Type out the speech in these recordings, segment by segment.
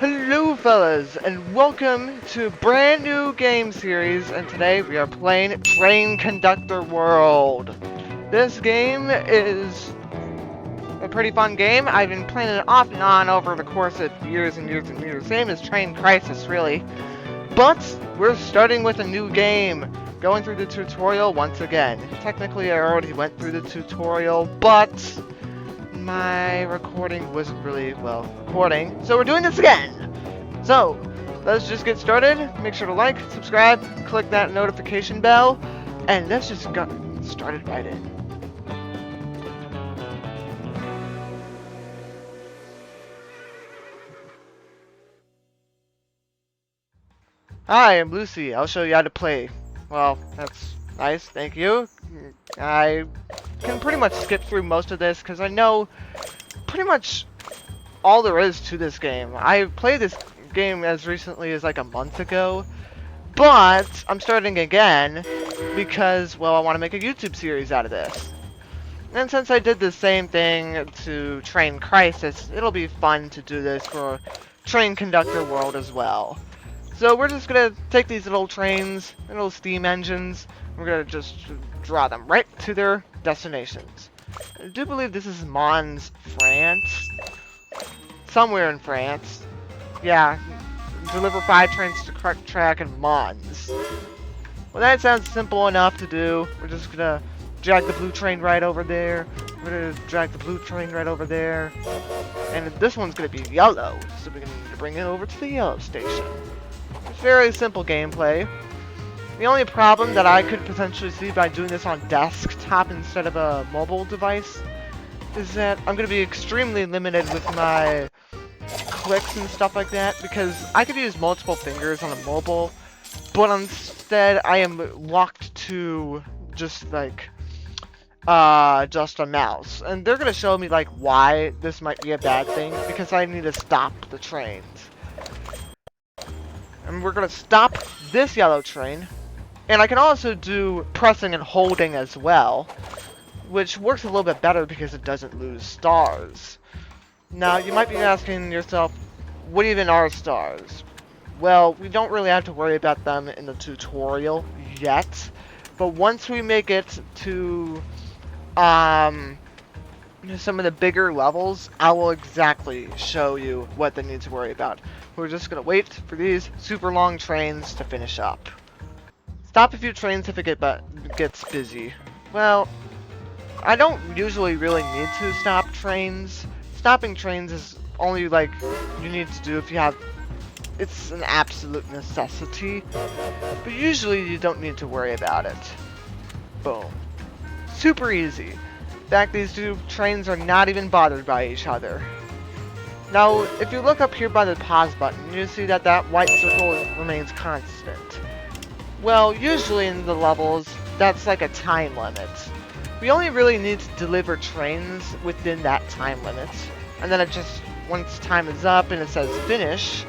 Hello fellas, and welcome to a brand new game series, and today we are playing Train Conductor World. This game is a pretty fun game. I've been playing it off and on over the course of years and years and years. Same as Train Crisis, really. But we're starting with a new game, going through the tutorial once again. Technically I already went through the tutorial, but my recording wasn't really, well, recording, so we're doing this again! So, let's just get started. Make sure to like, subscribe, click that notification bell, and let's just get started right in. Hi, I'm Lucy. I'll show you how to play. Well, that's nice, thank you. I can pretty much skip through most of this because I know pretty much all there is to this game. I played this game as recently as like a month ago, but I'm starting again because, well, I want to make a YouTube series out of this. And since I did the same thing to Train Crisis, it'll be fun to do this for Train Conductor World as well. So we're just gonna take these little trains, little steam engines, we're gonna just draw them right to their destinations. I do believe this is Mons, France. Somewhere in France. Yeah, deliver 5 trains to correct track in Mons. Well, that sounds simple enough to do. We're just gonna drag the blue train right over there. We're gonna drag the blue train right over there. And this one's gonna be yellow, so we're gonna need to bring it over to the yellow station. It's very simple gameplay. The only problem that I could potentially see by doing this on desktop instead of a mobile device is that I'm going to be extremely limited with my clicks and stuff like that, because I could use multiple fingers on a mobile, but instead I am locked to just like just a mouse. And they're going to show me like why this might be a bad thing, because I need to stop the trains. And we're going to stop this yellow train. And I can also do pressing and holding as well, which works a little bit better because it doesn't lose stars. Now, you might be asking yourself, what even are stars? Well, we don't really have to worry about them in the tutorial yet, but once we make it to some of the bigger levels, I will exactly show you what they need to worry about. We're just going to wait for these super long trains to finish up. Stop a few trains if it gets busy. Well, I don't usually really need to stop trains. Stopping trains is only like you need to do if you have, it's an absolute necessity. But usually you don't need to worry about it. Boom. Super easy. In fact, these two trains are not even bothered by each other. Now, if you look up here by the pause button, you see that that white circle remains constant. Well, usually in the levels, that's like a time limit. We only really need to deliver trains within that time limit. And then it just, once time is up and it says finish,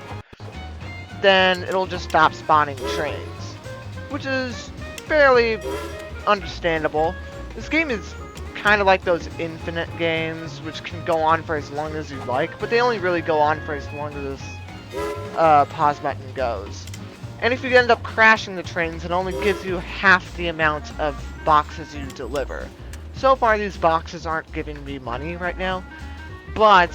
then it'll just stop spawning trains. Which is fairly understandable. This game is kind of like those infinite games, which can go on for as long as you like, but they only really go on for as long as this pause button goes. And if you end up crashing the trains, it only gives you half the amount of boxes you deliver. So far, these boxes aren't giving me money right now, but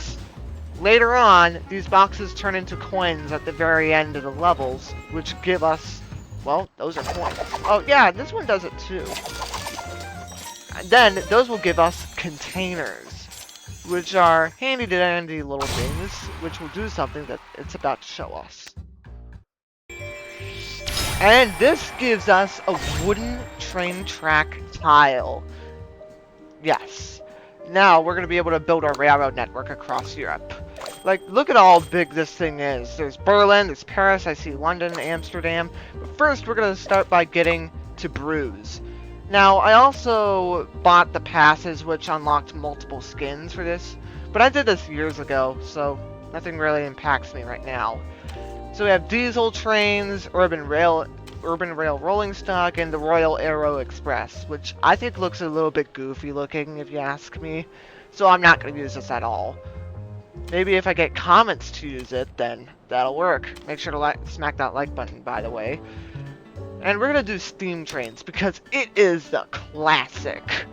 later on, these boxes turn into coins at the very end of the levels, which give us, well, those are coins. Oh yeah, this one does it too. And then, those will give us containers, which are handy-dandy little things, which will do something that it's about to show us. And this gives us a wooden train track tile. Yes. Now we're going to be able to build our railroad network across Europe. Like, look at how big this thing is. There's Berlin, there's Paris, I see London, Amsterdam. But first we're going to start by getting to Bruges. Now, I also bought the passes, which unlocked multiple skins for this. But I did this years ago, so nothing really impacts me right now. So we have diesel trains, urban rail rolling stock, and the Royal Aero Express, which I think looks a little bit goofy looking if you ask me. So I'm not going to use this at all. Maybe if I get comments to use it, then that'll work. Make sure to smack that like button, by the way. And we're gonna do steam trains because it is the classic.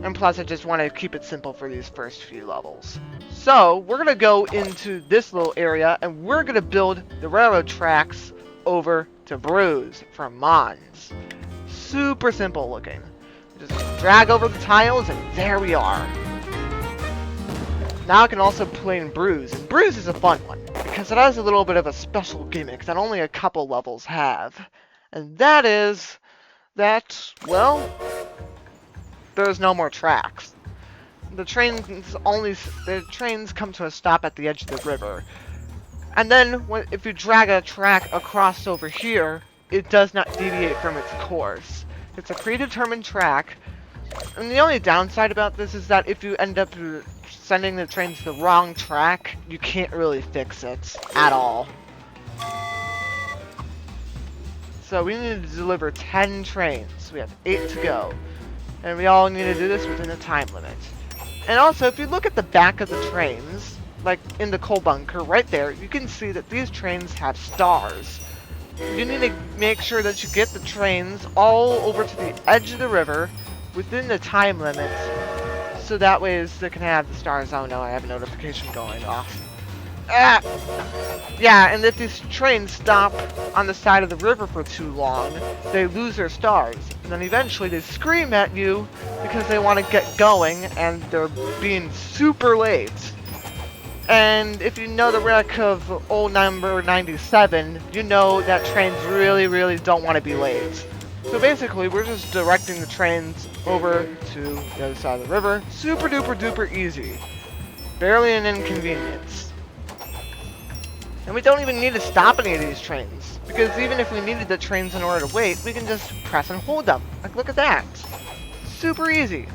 And plus, I just want to keep it simple for these first few levels. So, we're gonna go into this little area and we're gonna build the railroad tracks over to Bruges from Mons. Super simple looking. Just drag over the tiles and there we are. Now I can also play in Bruges, and Bruges is a fun one, because it has a little bit of a special gimmick that only a couple levels have. And that is that, well, there's no more tracks. The trains come to a stop at the edge of the river. And then, if you drag a track across over here, it does not deviate from its course. It's a predetermined track, and the only downside about this is that if you end up sending the train to the wrong track, you can't really fix it at all. So we need to deliver 10 trains. We have 8 to go. And we all need to do this within a time limit. And also, if you look at the back of the trains, like in the coal bunker right there, you can see that these trains have stars. You need to make sure that you get the trains all over to the edge of the river within the time limit, so that way they can have the stars. Oh no, I have a notification going off. Ah! Yeah, and if these trains stop on the side of the river for too long, they lose their stars. And then eventually they scream at you because they want to get going and they're being super late. And if you know the wreck of old number 97, you know that trains really don't want to be late. So basically, we're just directing the trains over to the other side of the river. Super duper easy. Barely an inconvenience. And we don't even need to stop any of these trains, because even if we needed the trains in order to wait, we can just press and hold them. Like, look at that. Super easy.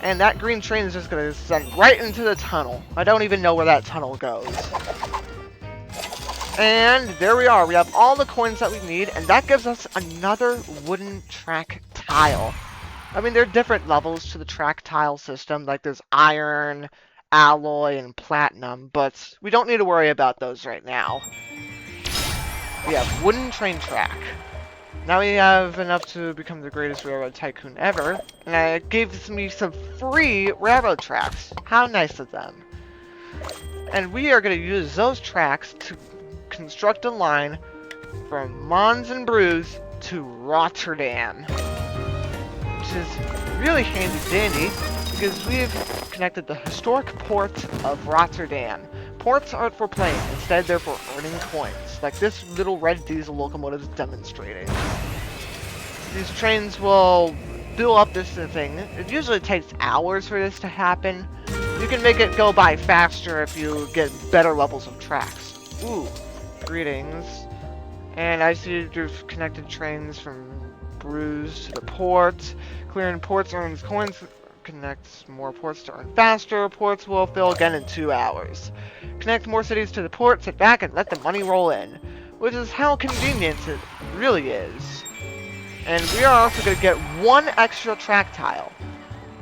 And that green train is just going to send right into the tunnel. I don't even know where that tunnel goes. And there we are. We have all the coins that we need, and that gives us another wooden track tile. I mean, there are different levels to the track tile system, like there's iron, alloy, and platinum, but we don't need to worry about those right now. We have wooden train track. Now we have enough to become the greatest railroad tycoon ever, and it gives me some free railroad tracks. How nice of them. And we are going to use those tracks to construct a line from Mons and Bruges to Rotterdam, which is really handy dandy because we've connected the historic port of Rotterdam. Ports aren't for playing, instead they're for earning coins, like this little red diesel locomotive is demonstrating. These trains will build up this thing. It usually takes hours for this to happen. You can make it go by faster if you get better levels of tracks. Ooh, greetings. And I see there's connected trains from Bruges to the port. Clearing ports earns coins, connects more ports to earn faster. Ports will fill again in 2 hours. Connect more cities to the port, sit back, and let the money roll in. Which is how convenient it really is. And we are also going to get 1 extra track tile.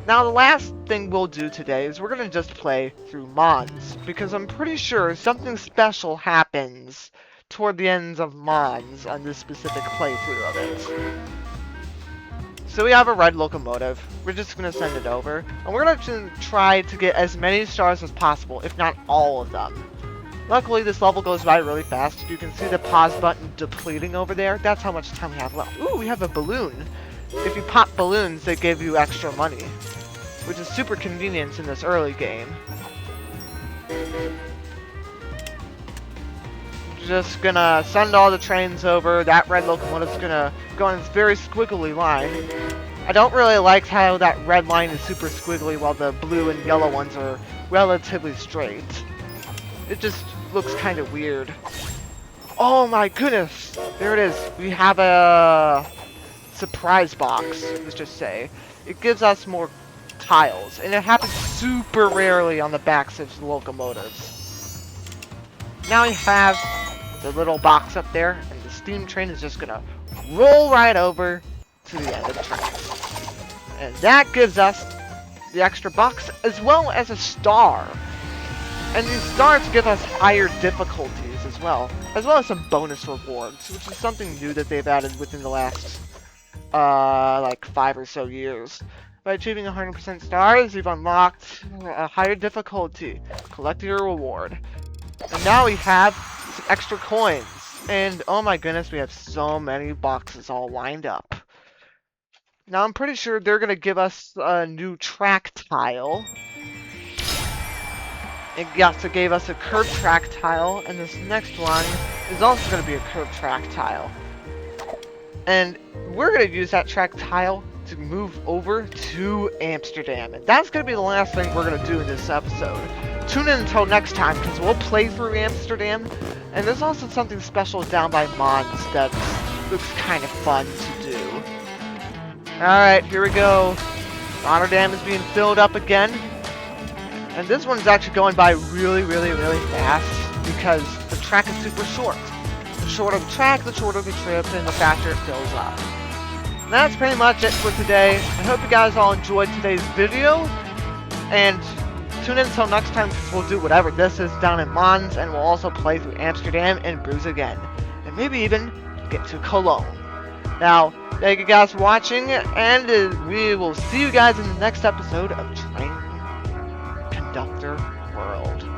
Now the last thing we'll do today is we're going to just play through Mons, because I'm pretty sure something special happens toward the ends of Mons on this specific playthrough of it. So we have a red locomotive. We're just going to send it over, and we're going to try to get as many stars as possible, if not all of them. Luckily, this level goes by really fast. You can see the pause button depleting over there. That's how much time we have left. Ooh, we have a balloon. If you pop balloons, they give you extra money, which is super convenient in this early game. Just gonna send all the trains over. That red locomotive's gonna go on this very squiggly line. I don't really like how that red line is super squiggly while the blue and yellow ones are relatively straight. It just looks kind of weird. Oh my goodness! There it is. We have a surprise box, let's just say. It gives us more tiles, and it happens super rarely on the backs of the locomotives. Now we have the little box up there, and the steam train is just gonna roll right over to the end of the tracks. And that gives us the extra box, as well as a star. And these stars give us higher difficulties as well as some bonus rewards, which is something new that they've added within the last, like 5 or so years. By achieving 100% stars, you've unlocked a higher difficulty. Collect your reward. And now we have some extra coins. And oh my goodness, we have so many boxes all lined up. Now I'm pretty sure they're going to give us a new track tile. Yes, it gave us a curved track tile, and this next one is also going to be a curved track tile. And we're going to use that track tile to move over to Amsterdam. And that's going to be the last thing we're going to do in this episode. Tune in until next time, because we'll play through Amsterdam. And there's also something special down by Mons that looks kind of fun to do. Alright, here we go. Rotterdam is being filled up again. And this one's actually going by really fast because the track is super short. The shorter the track, the shorter the trip, and the faster it fills up. And that's pretty much it for today. I hope you guys all enjoyed today's video. And tune in until next time because we'll do whatever this is down in Mons, and we'll also play through Amsterdam and Bruges again. And maybe even get to Cologne. Now, thank you guys for watching, and we will see you guys in the next episode of Train Conductor World.